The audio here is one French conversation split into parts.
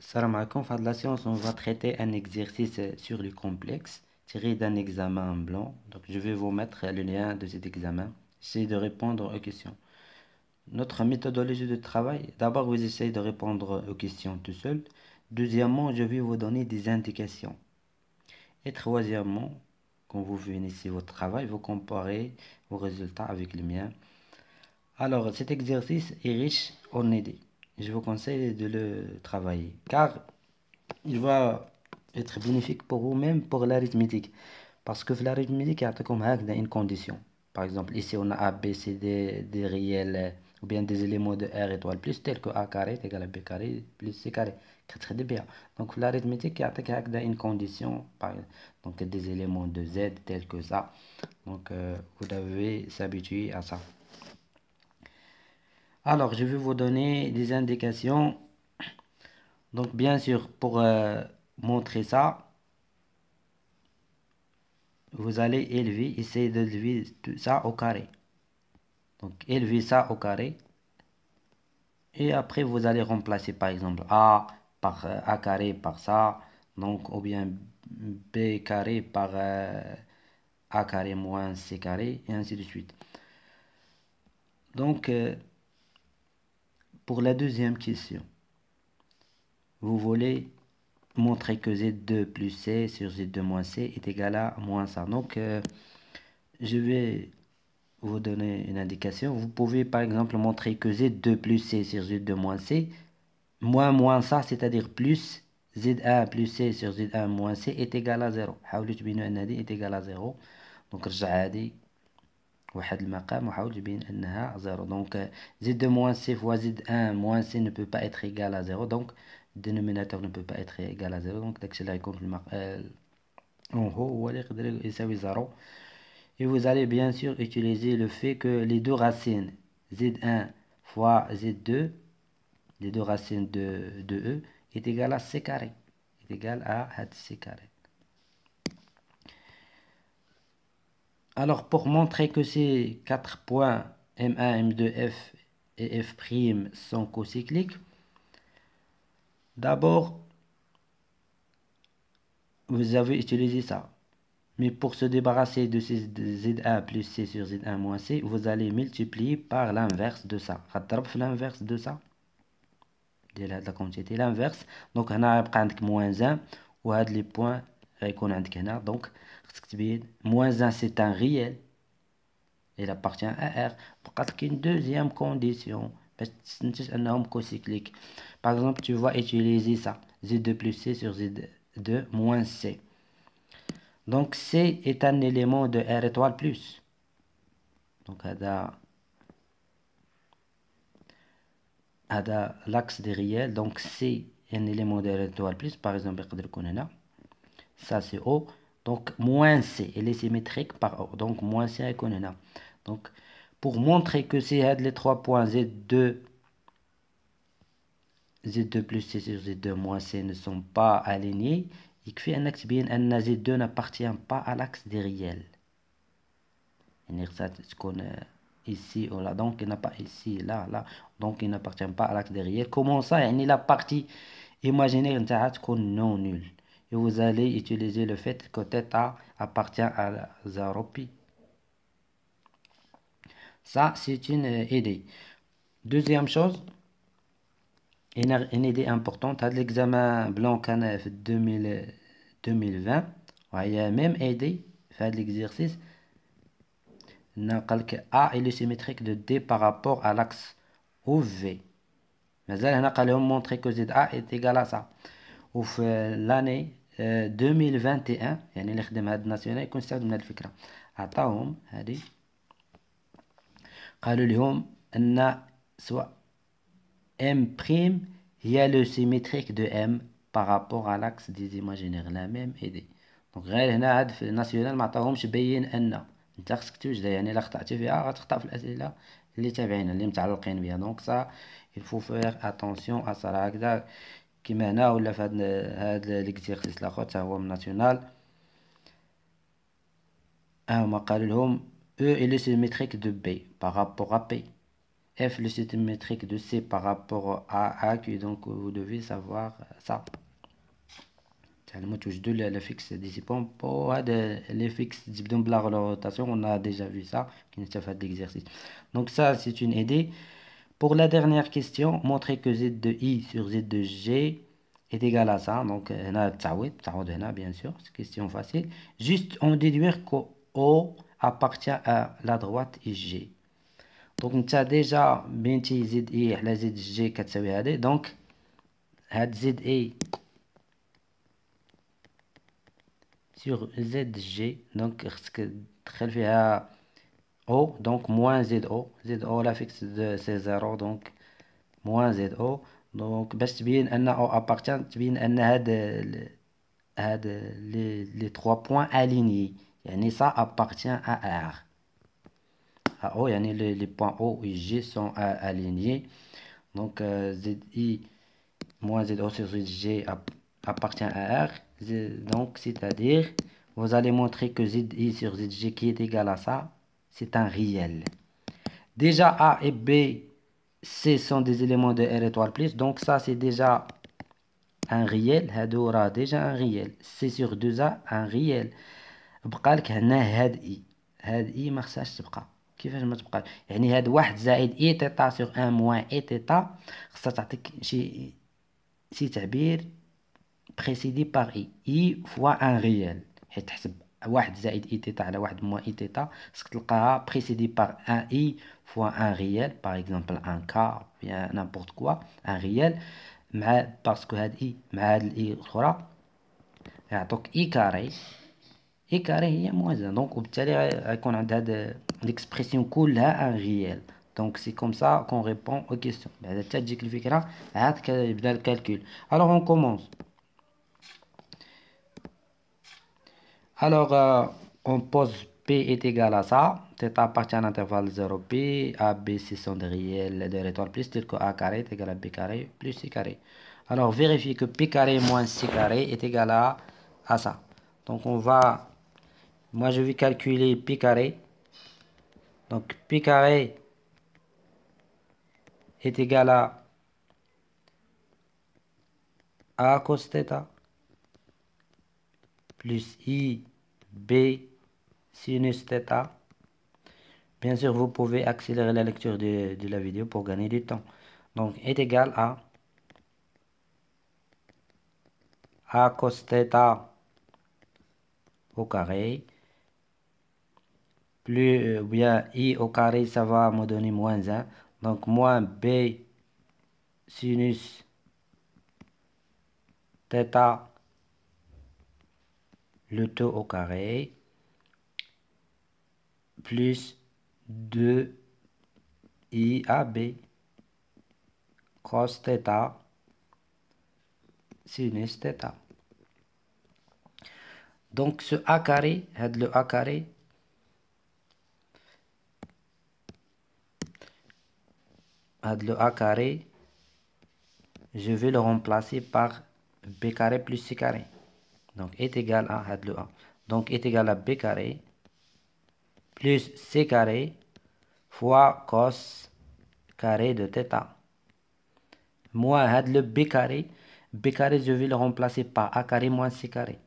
Salam alaikum, fin de la séance, on va traiter un exercice sur le complexe tiré d'un examen blanc. Donc, je vais vous mettre le lien de cet examen. Essayez de répondre aux questions. Notre méthodologie de travail, d'abord, vous essayez de répondre aux questions tout seul. Deuxièmement, je vais vous donner des indications. Et troisièmement, quand vous finissez votre travail, vous comparez vos résultats avec les miens. Alors, cet exercice est riche en idées. Je vous conseille de le travailler, car il va être bénéfique pour vous, même pour l'arithmétique. Parce que l'arithmétique, il y a comme une condition. Par exemple, ici, on a A, B, C, D, des réels, ou bien des éléments de R étoile plus, tels que A carré est égal à B carré plus C carré. Très bien. Donc, l'arithmétique, il y a une condition, donc des éléments de Z tels que ça. Donc, vous devez s'habituer à ça. Alors, je vais vous donner des indications. Donc, bien sûr, pour montrer ça, vous allez essayer d'élever tout ça au carré. Donc, élever ça au carré. Et après, vous allez remplacer, par exemple, A par A carré par ça. Donc, ou bien B carré par A carré moins C carré, et ainsi de suite. Donc, pour la deuxième question, vous voulez montrer que Z2 plus C sur Z2 moins C est égal à moins ça. Donc, je vais vous donner une indication. Vous pouvez par exemple montrer que Z2 plus C sur Z2 moins C, moins ça, c'est-à-dire plus Z1 plus C sur Z1 moins C est égal à 0. حاولوا تبينوا أن هذه est égal à 0. Donc رجع هذه واحد المقام وحاول تبين أنها 0. Donc Z2 moins C fois Z1 moins C ne peut pas être égal à 0. Donc le dénominateur ne peut pas être égal à 0. Donc داكشي اللي غيكون في en haut هو اللي يقدر يساوي 0. Et vous allez bien sûr utiliser le fait que les deux racines Z1 fois Z2, les deux racines de E, est égal à C carré. Est égal à C carré. Alors, pour montrer que ces 4 points M1, M2, F et F' sont cocycliques, d'abord, vous avez utilisé ça. Mais pour se débarrasser de ces Z1 plus C sur Z1 moins C, vous allez multiplier par l'inverse de ça. L'inverse de ça. ديال هاد لا كونتيتي l'inverse. دونك هنا غيبقى عندك موان 1 وهاد لي بوين غيكون عندك هنا. دونك خصك تبين موان 1 سي ان ريال il appartient à R. بقات لك une deuxième condition باش تستنتج انهم كوسيكليك. Par exemple, tu vas utiliser ça. Z2 plus C sur Z2 moins C. Donc C est un élément de R étoile plus. Donc هذا l'axe des réels. Donc C est un élément de R étoile plus. Par exemple, يقدر يكون هنا. Ça c'est O. Donc moins C, elle est symétrique par O. Donc moins C est هنا. Donc pour montrer que c'est les 3 points Z2 plus C sur Z2 moins C ne sont pas alignés, il fait un axe bien un Z2 n'appartient pas à l'axe des réels. Ici ou là, donc il n'a pas ici, là, donc il n'appartient pas à l'axe des réels. Comment ça? La partie imaginaire non nulle. Et vous allez utiliser le fait que θ appartient à 0 pi. Ça, c'est une idée. Deuxième chose, une idée importante, l'examen blanc canaf 2020, il y a même idée, faire l'exercice, A est le symétrique de D par rapport à l'axe OV. Mais là, on a montré que ZA est égal à ça. Ou l'année 2021, يعني اللي خدم هاد الناسيونال يكون استخدم هاد الفكرة. عطاهم هادي قالوا لهم أن soit M' هي le symétrique de M par rapport à l'axe des imaginaires. La même idée. Donc غير هنا هاد في الناسيونال ما عطاهمش بين أن انت خصك توجد يعني الا خطأتي فيها غتخطأ في الأسئلة اللي تابعين اللي متعلقين بها. دونك سا il faut faire attention à ça. هكذا كيما هنا ولا في هاد ليكزيرسيس الاخر حتى هو من ناسيونال هما قالوا لهم E est le symétrique de B par rapport à P F, le système métrique de C par rapport à Q. Donc, vous devez savoir ça. Le touche de le fixe dissipant pour les fixes de la rotation. On a déjà vu ça, qui n'est pas fait d'exercice. Donc, ça, c'est une idée. Pour la dernière question, montrer que z de i sur z de g est égal à ça. Donc, on a bien sûr, c'est question facile. Juste en déduire que O appartient à la droite IG. Donc, on a déjà بنتي z i على z g كتساوي هذه. Donc, هاد z i sur zg. Donc, خصك تدخل فيها O. Donc, moins zo. Zo la fixe de c'est 0. Donc, moins zo. Donc, باش تبين ان O appartient, تبين ان هاد les trois points alignés. يعني ça appartient à R. À O, يعني les points O et G sont alignés. Donc, ZI moins ZO sur ZG appartient à R. Donc, c'est-à-dire, vous allez montrer que ZI sur ZG qui est égal à ça, c'est un réel. Déjà, A et B, C sont des éléments de R étoile plus. Donc, ça, c'est déjà un réel. هادو déjà un réel. C sur 2A, un réel. بقى لك هنا هاد I. هاد I ما خصهاش تبقى. كيفاش ما تبقى؟ يعني هاد واحد زائد اي تيتا سور ان موان اي تيتا خصها تعطيك شي تعبير précédé par i fois un réel. حيت تحسب واحد زائد اي تيتا على واحد موان اي تيتا خصك تلقاها précédé par un i fois un réel, par exemple un k bien n'importe quoi, un réel مع باسكو هاد اي مع هاد الاي الاخرى يعطوك اي كاري. اي كاري هي موازنة. دونك وبالتالي غيكون عند هاد ليكسبرسيون كلها ان ريال. دونك سي كوم سا كون ريبون او كيسيون. بعدا حتى تجيك الفكرة عاد كيبدا الكالكول. الوغ اون كومونس. Alors, on pose P est égal à ça. Θ appartient à l'intervalle 0P. A, B, C sont des réels de l'étoile plus, tel que A carré est égal à B carré plus C carré. Alors, vérifiez que P carré moins C carré est égal à ça. Donc, on va... Moi, je vais calculer P carré. Donc, P carré est égal à A cos θ plus I B sinus θ. Bien sûr, vous pouvez accélérer la lecture de la vidéo pour gagner du temps. Donc, est égal à A cos θ au carré, plus bien I au carré, ça va me donner moins 1. Donc, moins B sinus θ, le tout au carré, plus 2 I AB cos θ sinus θ. Donc, ce A carré, le A carré, le A carré, je vais le remplacer par B carré plus C carré. Donc, est égal à le A. Donc, est égal à B carré plus C carré fois cos carré de θ. Moi, le B carré, je vais le remplacer par A carré moins C carré.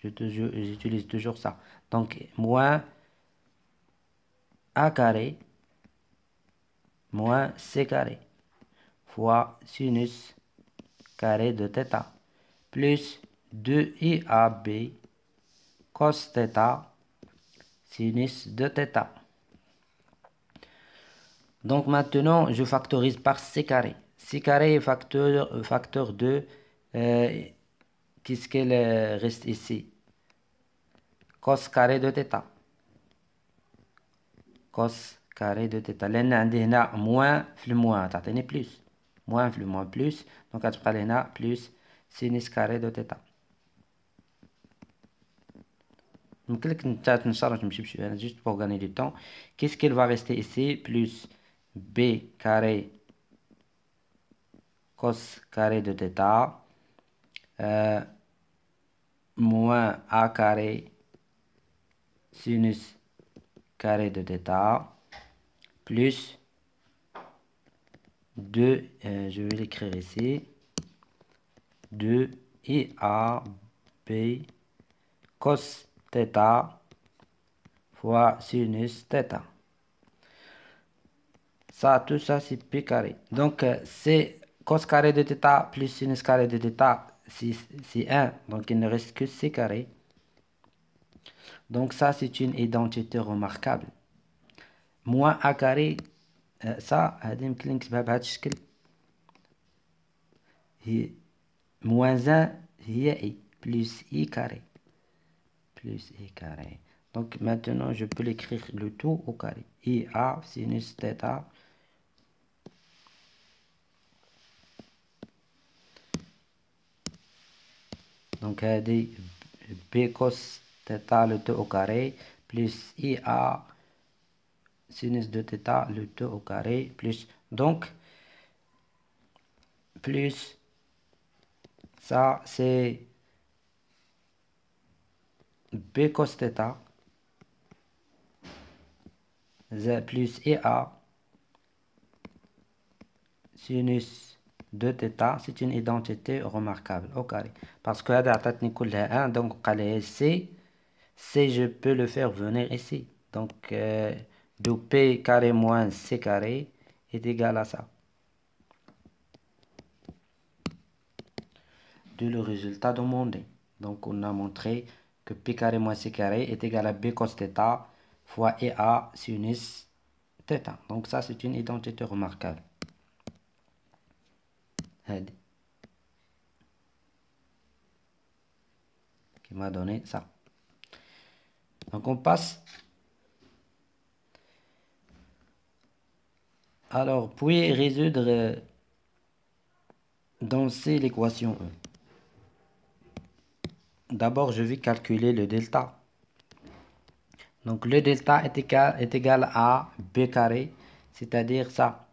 J'utilise toujours ça. Donc, moins A carré moins C carré fois sinus carré de θ plus 2iab cos θ sinus de θ. Donc maintenant, je factorise par C carré. C carré est facteur de... qu'est-ce qu'il reste ici? Cos carré de θ. Cos carré de θ. لأن عندي هنا moins في moins تعطيني plus. Moins في moins plus. Donc غتبقى لي هنا plus sinus carré de θ. يمكن لك انت تنشر وتمشي بشويه. انا juste pour gagner du temps. Qu'est-ce qu'il va rester ici? Plus B carré cos carré de θ moins A carré sinus carré de θ plus 2, je vais l'écrire ici, 2 IA B cos θ fois sinus θ. Ça, tout ça, c'est pi carré. Donc, c'est cos carré de θ plus sinus carré de θ, c'est 1. Donc, il ne reste que c carré. Donc, ça, c'est une identité remarquable. Moins a carré, ça, هذه يمكن نكتبها بهذا الشكل. هي moins 1 هي i plus i carré. Plus i carré. Donc, maintenant, je peux l'écrire le tout au carré. IA sinus θ. Donc, B cos θ le tout au carré plus IA sinus de θ le tout au carré plus, donc, plus, ça c'est B cos θ plus IA sinus de θ, c'est une identité remarquable au carré. Parce que هذا عطاتني كلها 1, donc قال لي C, je peux le faire venir ici. Donc, de P carré moins C carré est égal à ça. De le résultat demandé. Donc, on a montré que P carré moins C carré est égal à B cos θ fois EA sinus θ. Donc, ça, c'est une identité remarquable. Qui m'a donné ça. Donc, on passe. Alors, puis résoudre dans l'équation E. D'abord, je vais calculer le delta. Donc, le delta est égal à B carré, c'est-à-dire ça.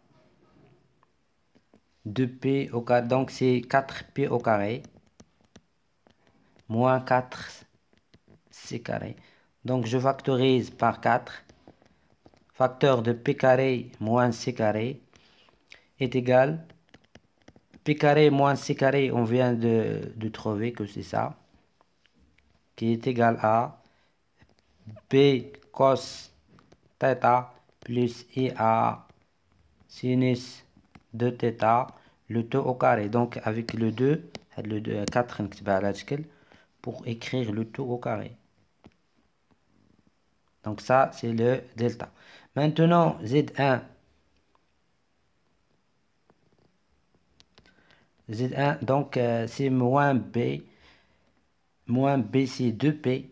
2P au carré, donc c'est 4P au carré, moins 4C carré. Donc, je factorise par 4. Facteur de P carré moins C carré est égal. P carré moins C carré, on vient de trouver que c'est ça, qui est égal à B cos θ plus IA sinus de θ, le tout au carré. Donc, avec le 2, le 2 4 pour écrire le tout au carré. Donc, ça, c'est le delta. Maintenant, Z1. Z1, donc, c'est moins B. Moins B, c'est 2P.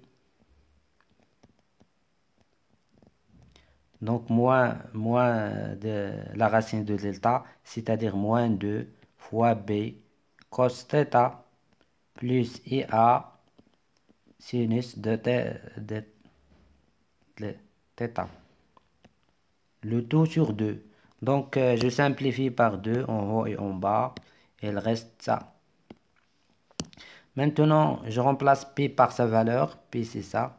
Donc, moins de la racine de delta, c'est-à-dire moins 2 fois B cos θ plus IA sinus de θ. Le tout sur 2. Donc, je simplifie par 2 en haut et en bas. Et il reste ça. Maintenant, je remplace P par sa valeur. P, c'est ça.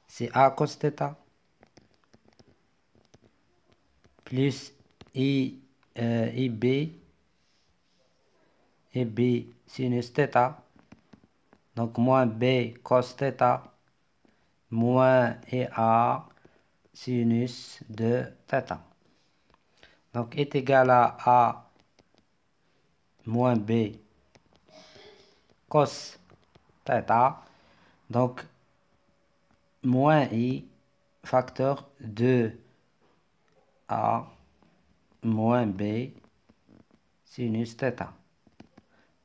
C'est A cos θ. Plus IB. Et B sinus θ. Donc, moins B cos θ. Moins EA sinus de θ. Donc, est égal à A moins B cos θ. Donc, moins I facteur de A moins B sinus θ.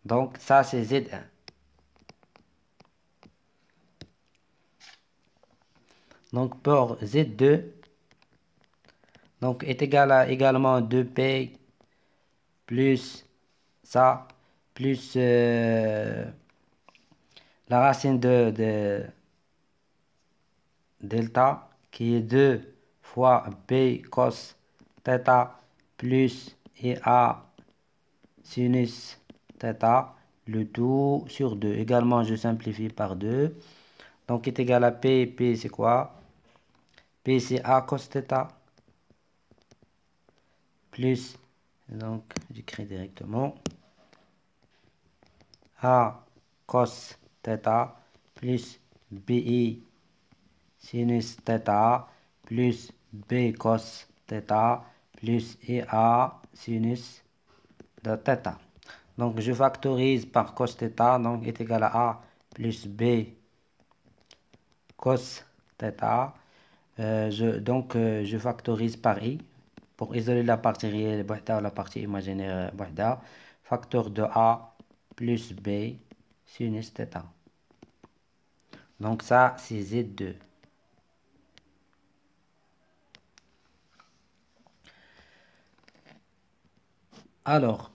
Donc, ça, c'est Z1. Donc, pour Z2, donc, est égal à également 2P plus ça, plus la racine de delta, qui est 2 fois B cos θ plus EA sinus θ, le tout sur 2. Également, je simplifie par 2. Donc, est égal à P. P, c'est quoi? P, c'est A cos θ plus Donc, j'écris directement A cos θ plus BI sinus θ plus B cos θ plus EA sinus de θ. Donc, je factorise par cos θ, donc est égal à A plus B cos θ. Je factorise par I pour isoler la partie réelle ou la partie imaginaire. Facteur de A plus B sinus θ. Donc ça, c'est Z2. Alors,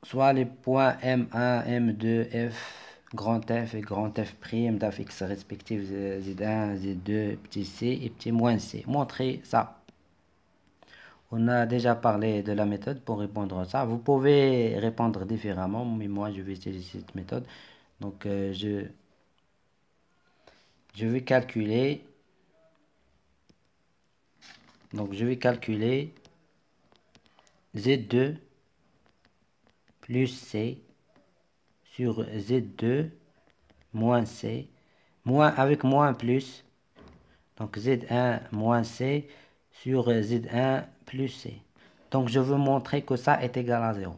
soit les points M1, M2, F, grand F et grand F' d'affixe respectifs Z1, Z2, petit c et petit moins c. Montrez ça. On a déjà parlé de la méthode pour répondre à ça. Vous pouvez répondre différemment, mais moi je vais utiliser cette méthode. Donc je vais calculer. Donc je vais calculer Z2 plus C sur Z2 moins C, moins avec moins plus, donc Z1 moins C sur Z1 plus C. Donc je veux montrer que ça est égal à 0.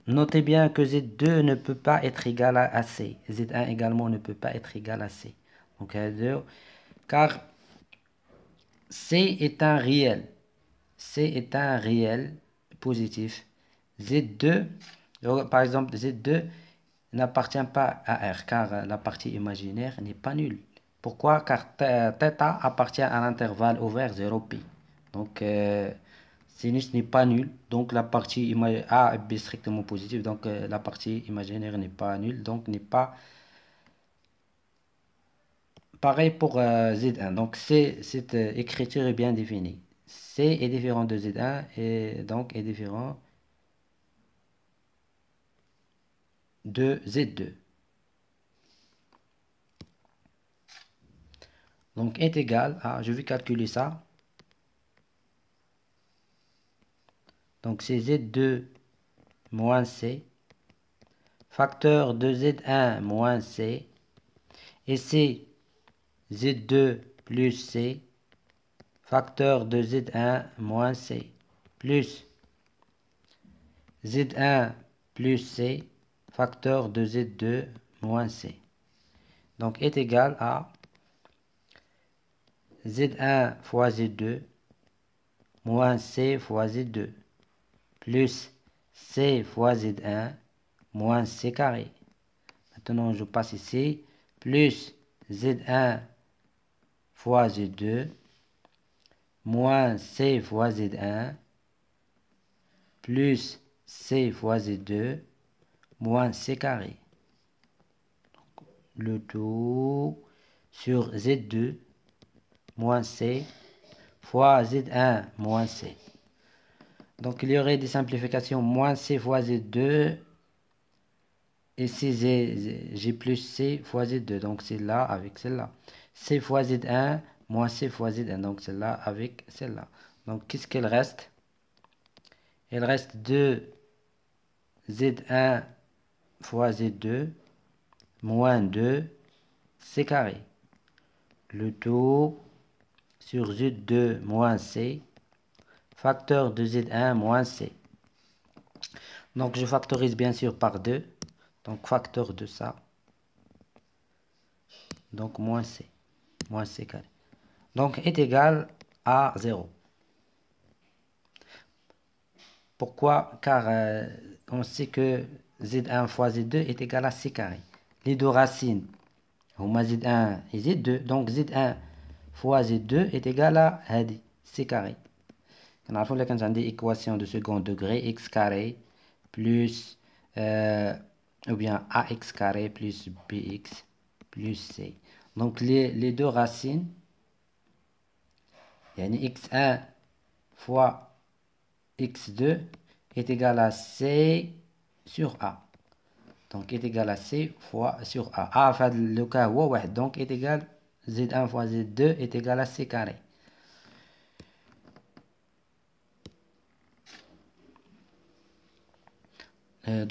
Notez bien que Z2 ne peut pas être égal à C. Z1 également ne peut pas être égal à C. Donc, car C est un réel. C est un réel positif. Z2, par exemple, Z2 n'appartient pas à R, car la partie imaginaire n'est pas nulle. Pourquoi? Car θ appartient à l'intervalle ouvert 0π. Donc, sinus n'est pas nul. Donc, la partie A est B strictement positive. Donc, la partie imaginaire n'est pas nulle. Donc, n'est pas pareil pour Z1. Donc, cette écriture est bien définie. C est différent de Z1 et donc est différent de Z2. Donc, est égal à, je vais calculer ça. Donc, c'est Z2 moins C, facteur de Z1 moins C, et c'est Z2 plus C, facteur de Z1 moins C, plus Z1 plus C, facteur de Z2 moins C. Donc, est égal à Z1 fois Z2 moins C fois Z2 plus C fois Z1 moins C carré. Maintenant, je passe ici, plus Z1 fois Z2 moins C fois Z1 plus C fois Z2 moins C carré. Le tout sur Z2 moins C fois Z1 moins C. Donc, il y aurait des simplifications moins C fois Z2 et c'est G plus C fois Z2. Donc, celle-là avec celle-là. C fois Z1 moins C fois Z1. Donc, celle-là avec celle-là. Donc, qu'est-ce qu'il reste? Il reste 2 Z1 fois Z2 moins 2 C carré. Le tout sur Z2 moins C, facteur de Z1 moins C. Donc, je factorise bien sûr par 2. Donc, facteur de ça. Donc, moins C carré. Donc, est égal à 0. Pourquoi? Car on sait que Z1 fois Z2 est égal à C carré. Les deux racines, Z1 et Z2. Donc, Z1 fois Z2 est égal à C carré. On a une équation de second degré, x carré plus, ou bien ax carré plus bx plus c. Donc, les deux racines, x1 fois x2 est égal à c sur a. Donc, est égal à c fois sur a. A, le cas, donc est égal z1 fois z2 est égal à c carré.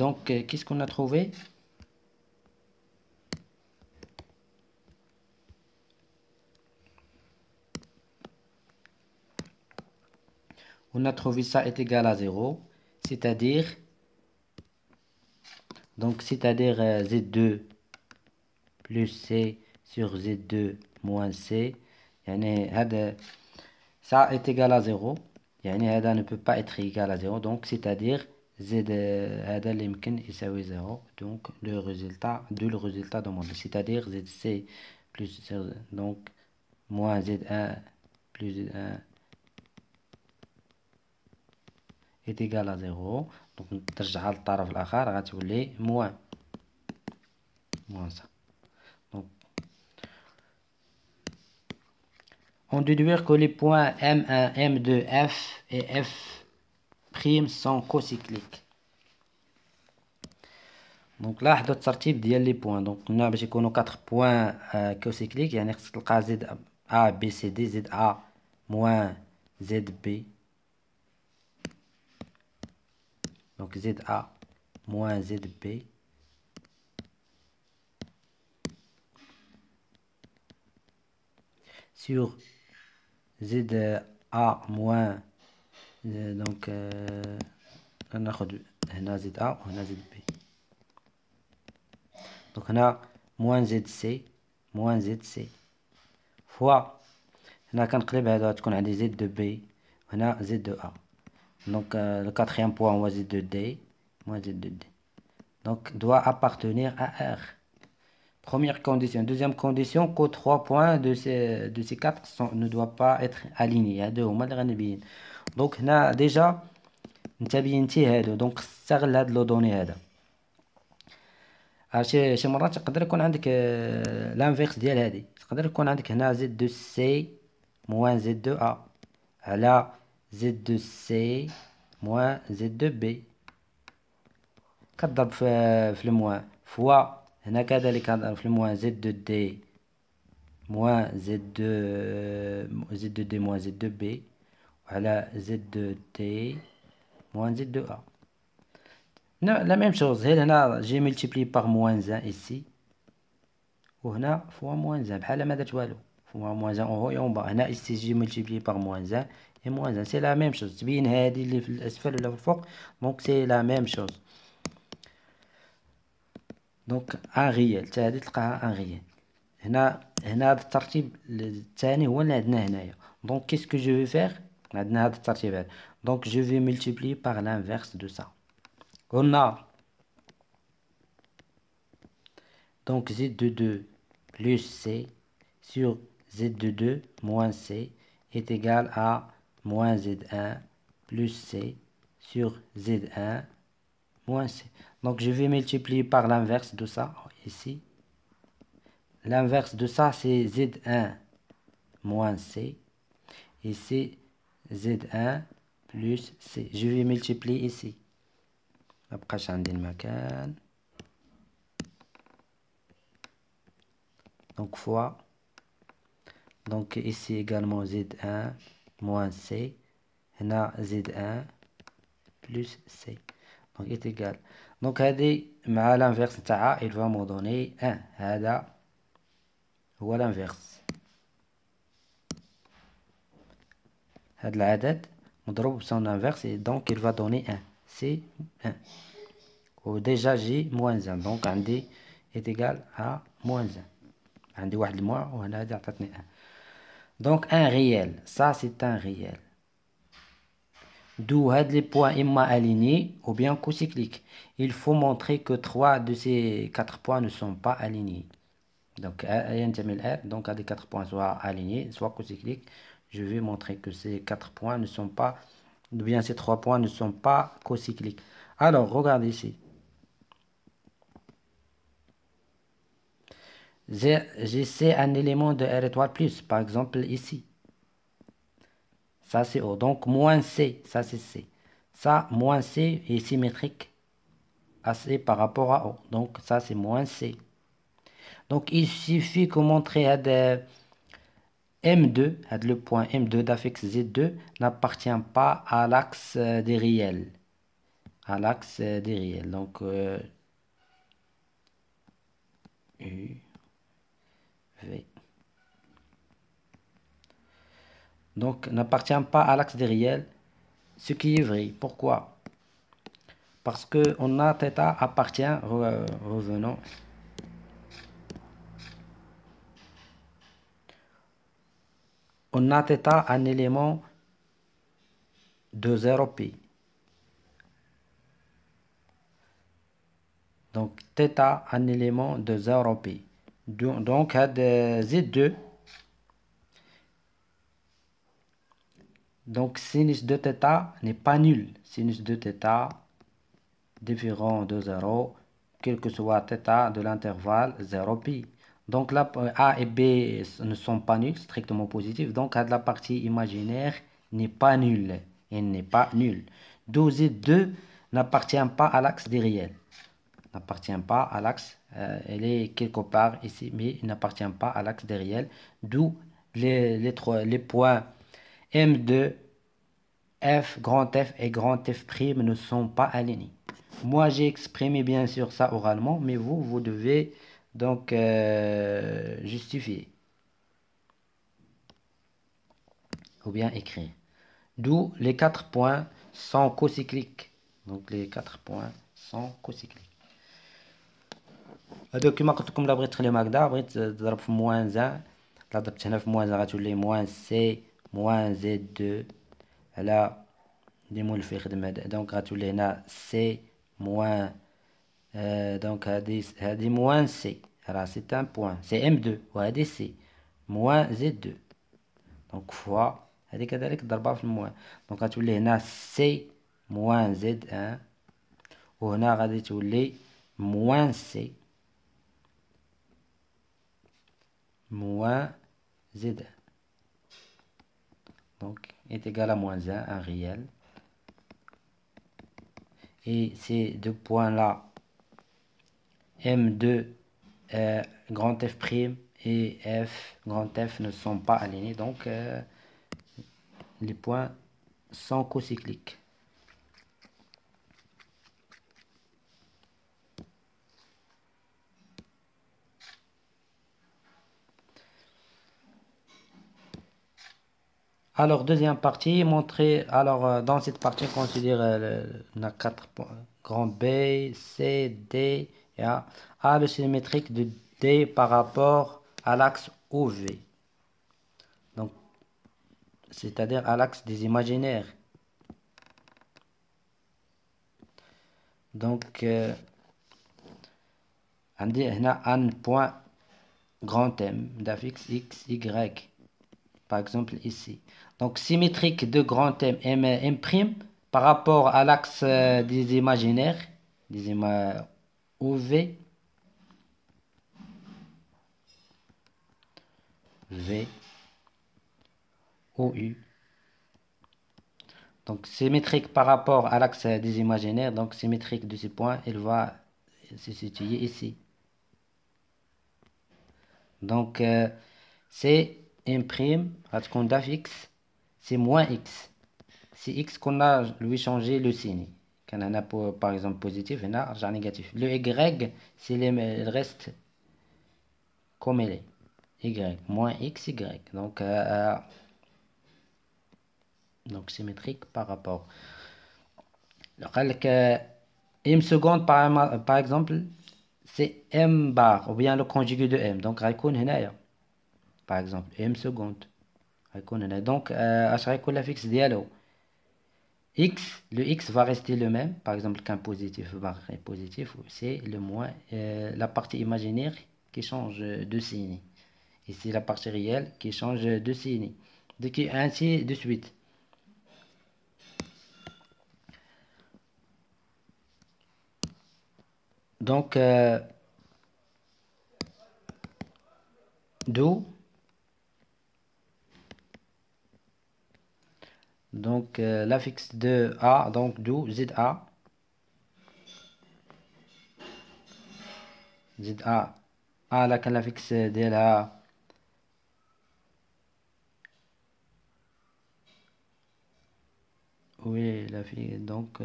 Donc, qu'est-ce qu'on a trouvé? On a trouvé ça est égal à 0, c'est-à-dire Z2 plus C sur Z2 moins C. Ça est égal à 0. هذا ne peut pas être égal à 0. Donc, c'est-à-dire Z هذا اللي يمكن يساوي 0. Donc, le résultat demandé. C'est-à-dire ZC plus donc moins Z1 plus Z1 est égal à 0. Donc, نرجعها للطرف الآخر غتولي moins ça. Donc, on déduire que les points M1, M2, F et F' sont cocycliques. Donc là, لاحظوا الترتيب ديال لي بوين. دونك قلنا باش يكونوا 4 بوين كوسيكليك يعني خصك تلقى زد A B C D زد A moins زد B. Donc زد A moins زد B sur زد A moins donc ناخذ هنا زد A وهنا زد B. Donc هنا moins ZC moins ZC fois هنا كنقلب هذا تكون عندي زد دو بي هنا زد دو A. Donc le quatrième point on va Z de D moins Z de D. Donc doit appartenir à R. Première condition. Deuxième condition que 3 points de ces 4 ne doivent pas être alignés. Donc هنا déjà انت بينتي هادو دونك استغل هاد لو دوني هذا. شي مرات تقدر يكون عندك لانفيرس ديال هادي. تقدر يكون عندك هنا زد دو سي موان زد دو ا على زد دو سي موان زد دو بي. كتضرب في الموان فوا هنا كذلك كنضرب في الموان زد دو دي موان زد دو دي موان زد دو بي وعلى زد دو دي موان زد دو ا. Non, la même chose. هنا j'ai multiplié par moins 1 ici. وهنا fois moins 1 بحال ما درت والو. fois moins 1 en haut et en bas. هنا ici j'ai multiplié par moins 1 et moins 1. C'est la même chose. تبين هذه اللي في الأسفل ولا في الفوق. Donc c'est la même chose. Donc un réel. حتى هذه تلقاها un réel. هنا هذا الترتيب الثاني هو اللي عندنا هنايا. Donc qu'est-ce que je vais faire؟ عندنا هذا الترتيب هذا. Donc je vais multiplier par l'inverse de ça. On a donc Z de 2 plus C sur Z de 2 moins C est égal à moins Z1 plus C sur Z1 moins C. Donc je vais multiplier par l'inverse de ça ici. L'inverse de ça c'est Z1 moins C. Et c'est Z1 plus C. Je vais multiplier ici. مبقاش عندي المكان. Donc fois. Donc ici également Z1 moins C. هنا Z1 plus C. Donc est égal. Donc هذه مع l'inverse تاعها il va me donner 1. هذا هو l'inverse. هذا العدد مضروب son inverse et donc il va donner 1. C'est 1. Ou déjà j'ai moins 1. Donc عندي est égal à moins 1. عندي واحد الموان وهنا هذه عطاتني 1. Donc un réel. Ça c'est un réel. D'où les points imma alignés ou bien cocycliques. Il faut montrer que 3 de ces 4 points ne sont pas alignés. Donc, donc à des 4 points soit alignés, soit cocycliques. Je vais montrer que ces 4 points ne sont pas, ou bien ces 3 points ne sont pas cocycliques. Alors, regardez ici. J'essaie un élément de R étoile plus, par exemple ici. Ça c'est O. Donc moins C, ça c'est C. Ça, moins C est symétrique à C par rapport à O. Donc ça c'est moins C. Donc il suffit que montrer M2, le point M2 d'affix Z2 n'appartient pas à l'axe des réels. à l'axe des réels. Donc, U, V. Donc, n'appartient pas à l'axe des réels, ce qui est vrai. Pourquoi? Parce que on a θ appartient, revenons. On a θ un élément de 0π. Donc, θ un élément de 0π. Donc, Z2. Donc, sinus de θ n'est pas nul. Sinus de θ différent de 0, quel que soit θ de l'intervalle 0π. Donc, là, A et B ne sont pas nuls, strictement positifs. Donc, la partie imaginaire n'est pas nulle. Elle n'est pas nulle. D'où Z2 n'appartient pas à l'axe des réels. N'appartient pas à l'axe, elle est quelque part ici, mais il n'appartient pas à l'axe des réels. D'où les points M2, F, grand F et grand F' ne sont pas alignés. Moi, j'ai exprimé bien sûr ça oralement, mais vous devez donc justifier ou bien écrire. D'où les 4 points sont cocycliques. Donc les 4 points sont cocycliques. هذا كما قلت لكم، لا بغيت تخليهم هكذا، بغيت تضرب في موان زان، لا ضربت هنا في موان زان غتولي موان سي موان زد دو على دي مول في خدم هذا، دونك غتولي هنا سي موان دونك هادي موان سي، راه سي ان بوان سي ام دو، وهادي سي موان زد دو، دونك فوا هادي كذلك ضربها في الموان، دونك غتولي هنا سي موان زد ان، وهنا غادي تولي موان سي moins Z1. Donc, est égal à moins 1, un réel. Et ces deux points-là, M2, grand F' et F, grand F ne sont pas alignés. Donc, les points sont cocycliques. Alors, deuxième partie, montrer. Alors, dans cette partie, on considère on a 4 points. Grand B, C, D et A. A, le symétrique de D par rapport à l'axe OV. Donc, c'est-à-dire à l'axe des imaginaires. Donc, on dit un point grand M d'affixe X, Y. Par exemple ici. Donc, symétrique de grand M, M' par rapport à l'axe des imaginaires, des OV, V, OU. Donc, symétrique par rapport à l'axe des imaginaires, donc symétrique de ce point, elle va se situer ici. Donc, c'est M', d'affixe, c'est moins X. C'est X qu'on a lui changé le signe. Quand on a par exemple positif, on a négatif. Le Y, c'est le reste comme il est. Y, moins X, Y. Donc symétrique par rapport. Donc, M seconde, par exemple, c'est M bar, ou bien le conjugué de M. Donc, par exemple, M seconde. Donc, à chaque fois, la fixe dialogue. X, le X va rester le même, par exemple qu'un positif va rester positif, c'est le moins la partie imaginaire qui change de signe. Et c'est la partie réelle qui change de signe. Donc ainsi de suite. Donc, d'où donc l'affixe de A, donc d'où ZA. ZA A là l'affixe de la oui donc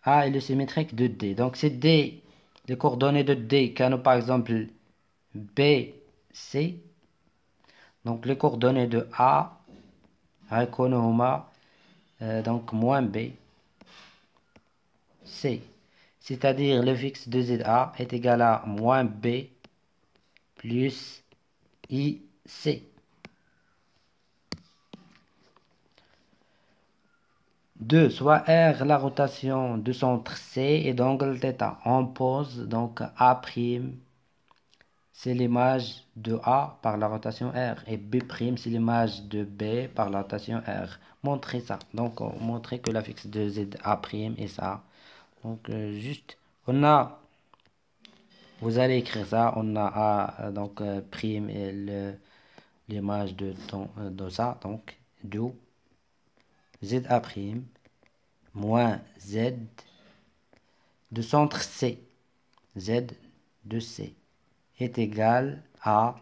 A est le symétrique de D. Donc c'est D, les coordonnées de D, quand par exemple B, C. Donc les coordonnées de A, donc moins B, C. C'est-à-dire le fixe de ZA est égal à moins B plus IC. 2. Soit R la rotation du centre C et d'angle θ. On pose donc A', c'est l'image de A par la rotation R. Et B', c'est l'image de B par la rotation R. Montrer ça. Donc, montrer que la fixe de ZA' est ça. Donc, vous allez écrire ça. On a A, donc, prime et l'image de ça. Donc, d'où ZA' moins Z de centre C. Z de C est égal à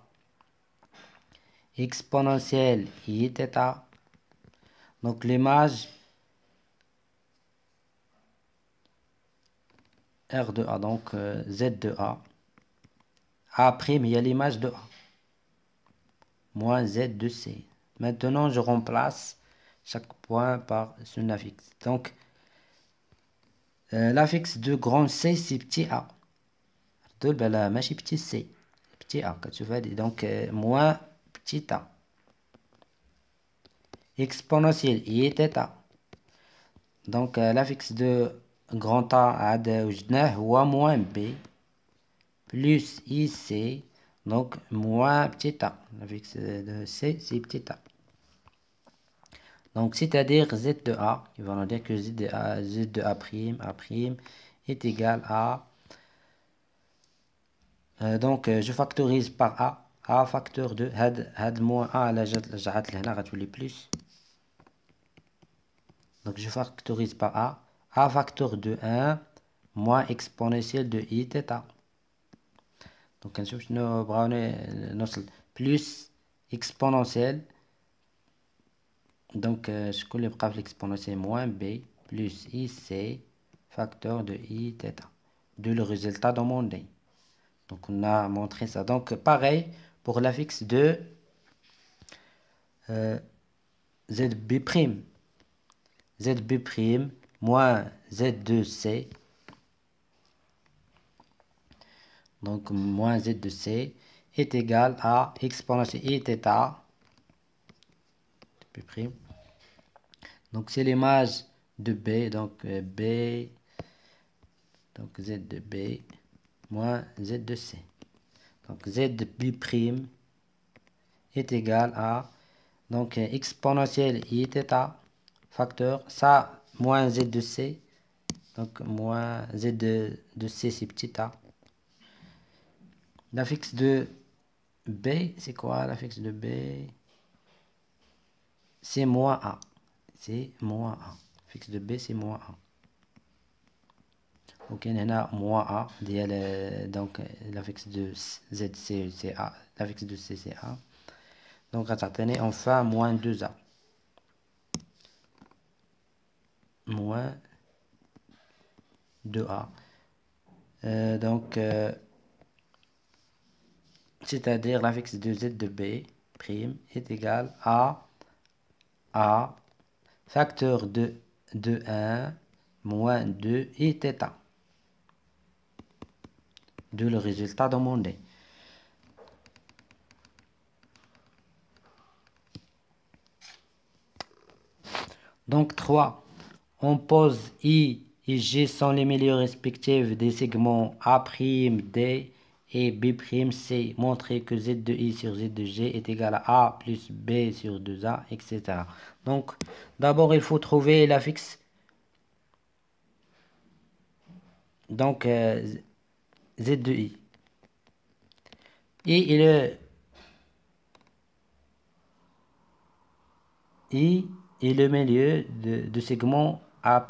exponentielle iθ. Donc l'image R de A, donc Z de A. A', il y a l'image de A. Moins Z de C. Maintenant, je remplace chaque point par son affixe. Donc, l'affixe de grand C, c'est petit a. Petit C. Petit a, quand tu vas dire. Donc, moins petit a. Exponentielle iθ. Donc, l'affixe de grand A هو moins B plus IC. Donc, moins petit a. L'affixe de C, c'est petit a. Donc, c'est-à-dire Z de A. Il va nous dire que Z de A', est égal à... donc, je factorise par A. A facteur de... had moins A, la جات لهنا غتولي plus. Donc, je factorise par A. A facteur de 1 moins exponentielle de iθ. Donc, نشوف شنو بغاو نوصل plus exponentielle. Donc, شكون اللي بقى في l'exponentielle moins B plus IC facteur de iθ. De le résultat demandé. Donc, on a montré ça. Donc, pareil pour l'affixe de ZB'. ZB' moins Z de C. Donc, moins Z de C est égal à exponentielle iθ. Donc, c'est l'image de B. Donc, B. Donc, Z de B moins Z de C. Donc, ZB' est égal à donc exponentielle iθ facteur. Ça, moins Z de C. Donc, moins Z de C, c'est petit a. L'affixe de B, c'est quoi l'affixe de B? C'est moins A. C'est moins A. L'affixe de B, c'est moins A. Ok, on a moins A. Donc, l'affixe de ZC, c'est A. L'affixe de C, c'est A. Donc, on va enfin moins 2A. Moins 2A. Donc, c'est-à-dire l'affixe de Z de B' est égal à facteur de 1 moins 2 iθ. De le résultat demandé. Donc 3. On pose I et G sont les milieux respectifs des segments A', D et B'C. Montrer que Z de I sur Z de G est égal à A plus B sur 2A, etc. Donc, d'abord, il faut trouver l'affixe. Donc, Z de I. I est le milieu de segment A',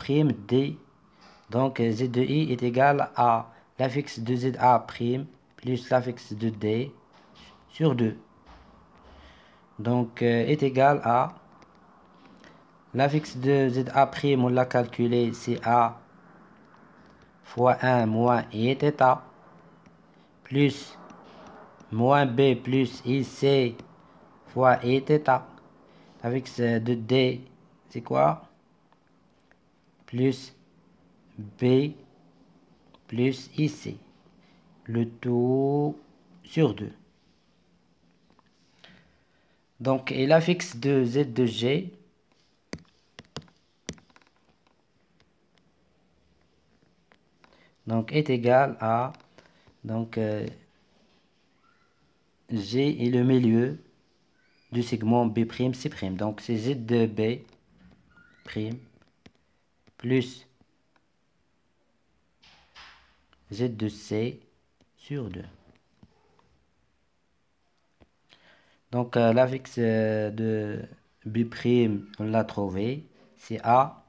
D. Donc, Z de I est égal à l'affixe de ZA' plus l'affixe de D sur 2. Donc, est égal à L'affixe de ZA', on l'a calculé, c'est A fois 1 moins I θ plus moins B plus IC fois I θ. L'affixe de D, c'est quoi? Plus B plus IC. Le tout sur 2. Donc, et l'affixe de Z de G, donc, est égal à, donc, G est le milieu du segment B'C'. Donc, c'est Z de B' plus Z de C sur 2. Donc, l'affixe de B', on l'a trouvé. C'est A,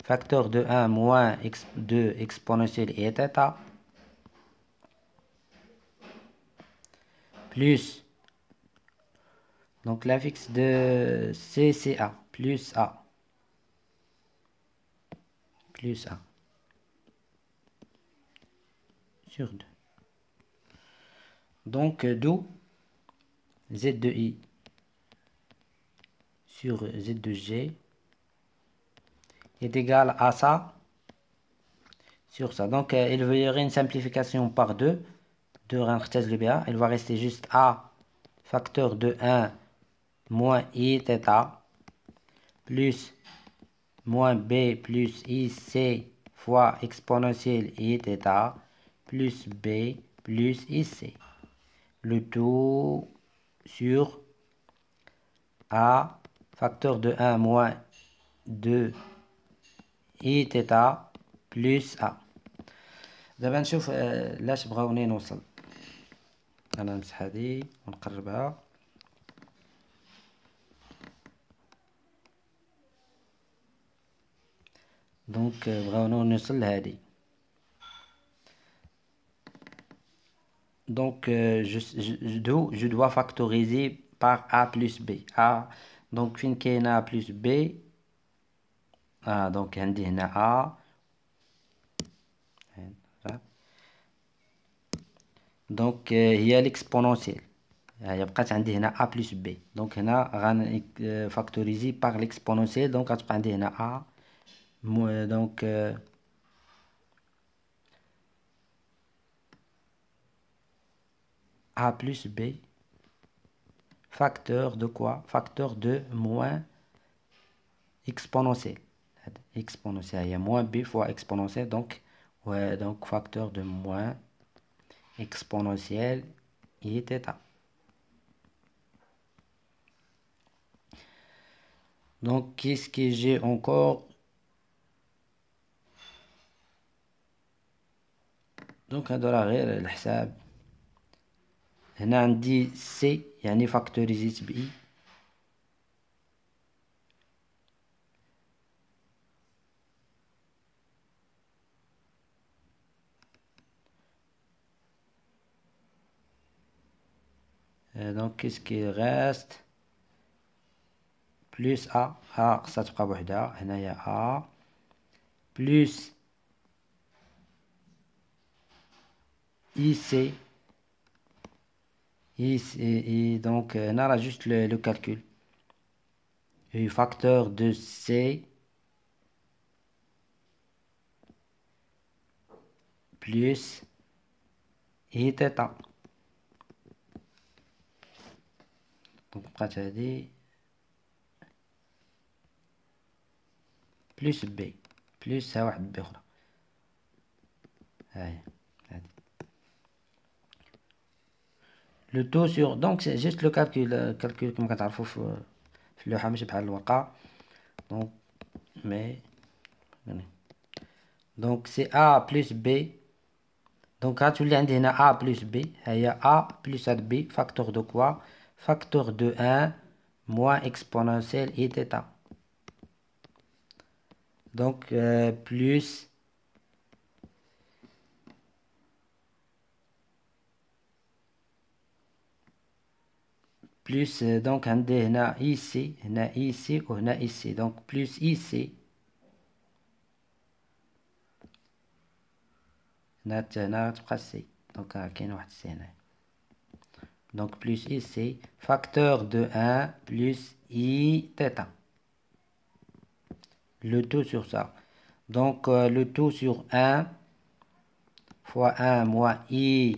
facteur de 1 moins 2 exponentielle I θ, plus, donc l'affixe de C, c'est A, plus A, plus A, sur 2. Donc, d'où Z de I sur Z de G est égal à ça sur ça. Donc, il y aurait une simplification par 2 de Renchtez le BA. Il va rester juste A facteur de 1 moins I θ plus moins B plus IC fois exponentielle I θ plus B plus IC. Le tout sur A facteur de 1 moins 2 I θ plus A. دابا نشوف لاش بغاوني نوصل. انا نمسح هذه ونقربها. دونك بغاوني نوصل لهذه. Donc, je dois factoriser par A plus B. A, donc, fin qu'il y a A plus B. Donc, on dit A. Donc, il y a l'exponentielle. Il y a A plus B. Donc, on a factorisé par l'exponentielle. Donc, on a A. Donc, A plus B. Facteur de quoi? Facteur de moins exponentielle. Exponentielle. Il y a moins B fois exponentielle. Donc, ouais, donc facteur de moins exponentielle I θ. Donc, qu'est-ce que j'ai encore? Donc, هذول غير الحساب. هنا عندي C يعني فاكتوريزيت ب I. Donc, qu'est-ce qui reste? Plus A. A ça تبقى بوحدها. هنا يا A. Plus IC. Et donc, on a juste le calcul. Et facteur de C plus I θ. Donc, بقات هذه plus B plus ها واحد B أخرى. هاي هذه. Le taux sur, donc c'est juste le calcul كما كتعرفوا في اللوحة ماشي بحال الورقة. Donc, mais donc c'est A plus B. Donc غتولي عندي هنا A plus B. هي A plus هاد B facteur de quoi? Facteur de 1 moins exponentielle I θ. Donc plus plus donc عندي هنا ici هنا ici وهنا ici donc plus ici هنا تبقى سي donc كاين واحد سي هنا donc plus ici facteur de 1 plus i θ le tout sur ça donc le tout sur 1 fois 1 moins i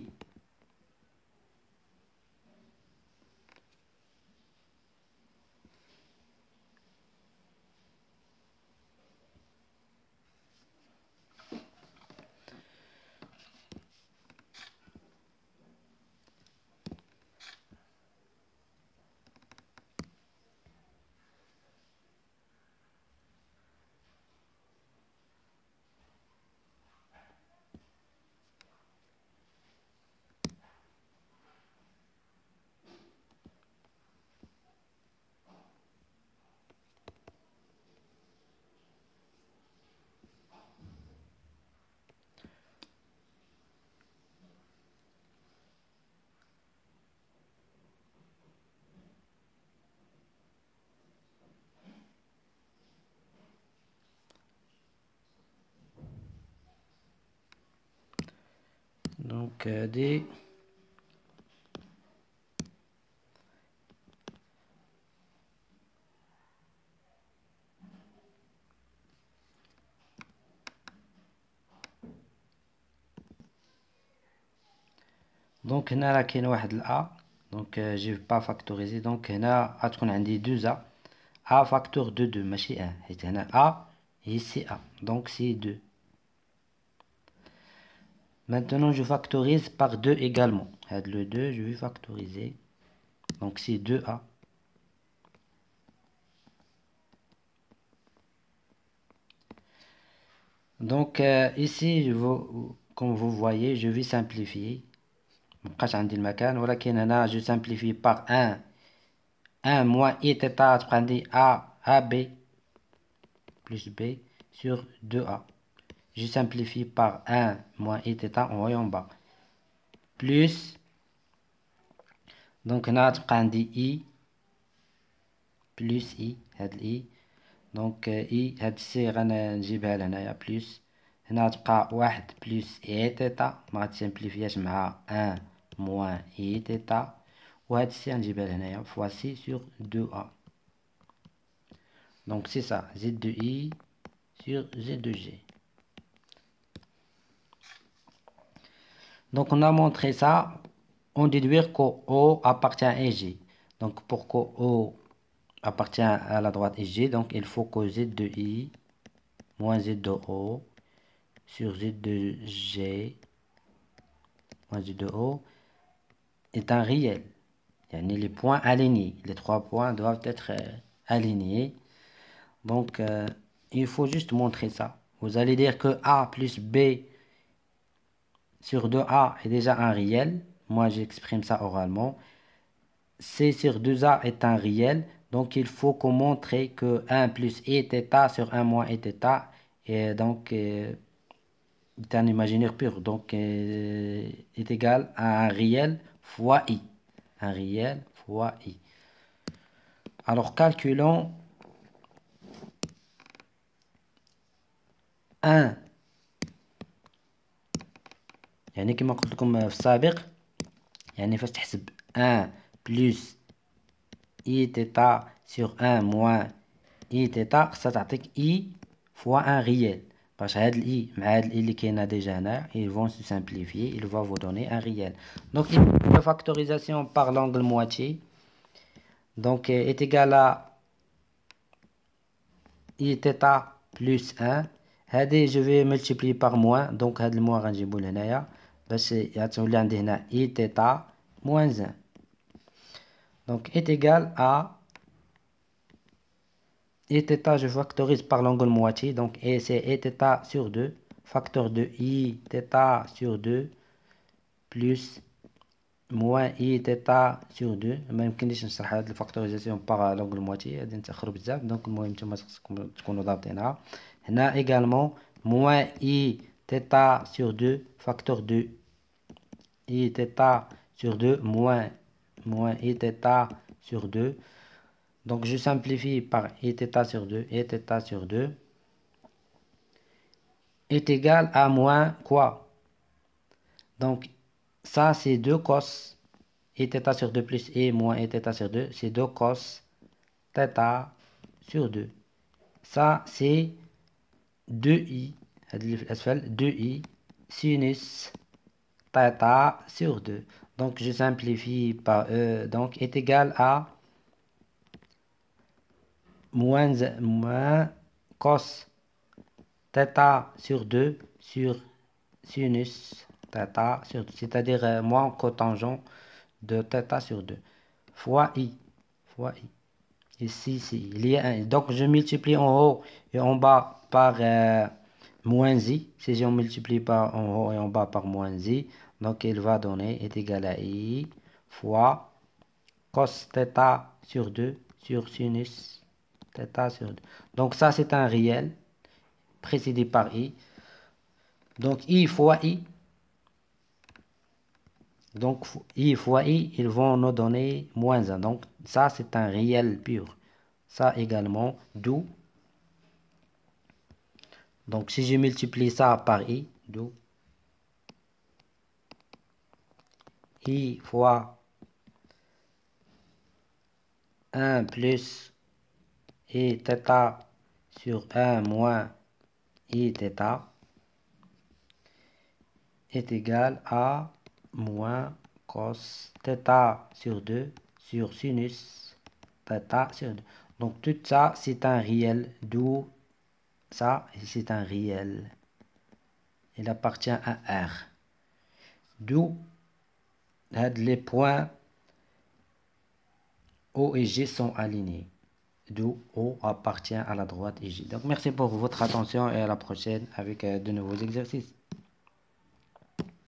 donc d donc هنا راه كاين واحد الأ donc je vais pas factoriser donc هنا غتكون عندي 2 a facteur de 2 ماشي 1 حيت هنا a ici a donc c'est 2. Maintenant je factorise par 2 également. Le 2 je vais factoriser donc c'est 2a. Donc ici comme vous voyez je vais simplifier مبقاش عندي المكان ولكن هنا je simplifie par 1 moins i θ تبقى عندي ab plus b sur 2a. Je simplifie par 1 moins i θ en haut et en bas plus donc هنا تبقى عندي i plus i هاد i donc i هاد السي غنجيبها لهنايا plus هنا تبقى 1 plus i θ ما غتسامبليفياش مع 1 moins i θ وهاد السي غنجيبها لهنايا fois c sur 2a donc c'est ça z de i sur z de g. Donc on a montré ça, on déduire que O appartient à G. Donc pour que O appartient à la droite et G, donc il faut que Z de I moins Z de O sur Z de G moins Z de O est un réel. Les points alignés, les 3 points doivent être alignés. Donc il faut juste montrer ça. Vous allez dire que A plus B sur 2A est déjà un réel. Moi, j'exprime ça oralement. C sur 2A est un réel. Donc, il faut qu'on montre que 1 plus i θ sur 1 moins i θ et donc, est un imaginaire pur. Donc, est égal à un réel fois i. Un réel fois i. Alors, calculons 1 يعني كما قلت لكم في السابق يعني فاش تحسب 1 plus i θ sur 1 moins i θ خصها تعطيك i fois un réel باش هاد i مع هاد i اللي كاينه ديجا هنا ils vont se simplifier il va vous donner un réel. Donc la factorisation par l'angle moitié donc est égal à i θ plus 1 هذه je vais multiplier par moins donc هاد الموان غنجيبو لهنايا باش يعطيولي عندي هنا i θ moins 1 donc est égal à i θ je factorise par l'angle moitié donc c'est i θ sur 2 facteur de i θ sur 2 plus moins i θ sur 2 ما يمكنليش نشرح هاد الفاكتوريزاسيون باغ لونغل مواتي غادي نتاخروا بزاف دونك المهم نتوما خصكم تكونوا ضابطينها هنا également moins i θ sur 2 facteur de i θ sur 2 moins i θ sur 2. Donc, je simplifie par Iθ sur 2. Iθ sur 2 est égal à moins quoi? Donc, ça, c'est 2 cos. Iθ sur 2 plus I moins Iθ sur 2. C'est 2 cos θ sur 2. Ça, c'est 2i. 2i sinus θ sur 2. Donc, je simplifie par donc, est égal à moins cos θ sur 2 sur sinus θ sur 2. C'est-à-dire moins cotangent de θ sur 2. Fois i. Fois i. Ici, il y a un. Donc, je multiplie en haut et en bas par moins i. Si je multiplie par en haut et en bas par moins i, donc il va donner est égal à i fois cos θ sur 2 sur sinus θ sur 2. Donc, ça, c'est un réel précédé par i. Donc, i fois i. Donc, i fois i, ils vont nous donner moins 1. Donc, ça, c'est un réel pur. Ça également, d'où. Donc, si je multiplie ça par i, d'où i fois 1 plus i θ sur 1 moins i θ est égal à moins cos θ sur 2 sur sinus θ sur 2. Donc, tout ça, c'est un réel, d'où ça, c'est un réel. Il appartient à R. D'où les points O et G sont alignés. D'où O appartient à la droite et G. Donc, merci pour votre attention et à la prochaine avec de nouveaux exercices.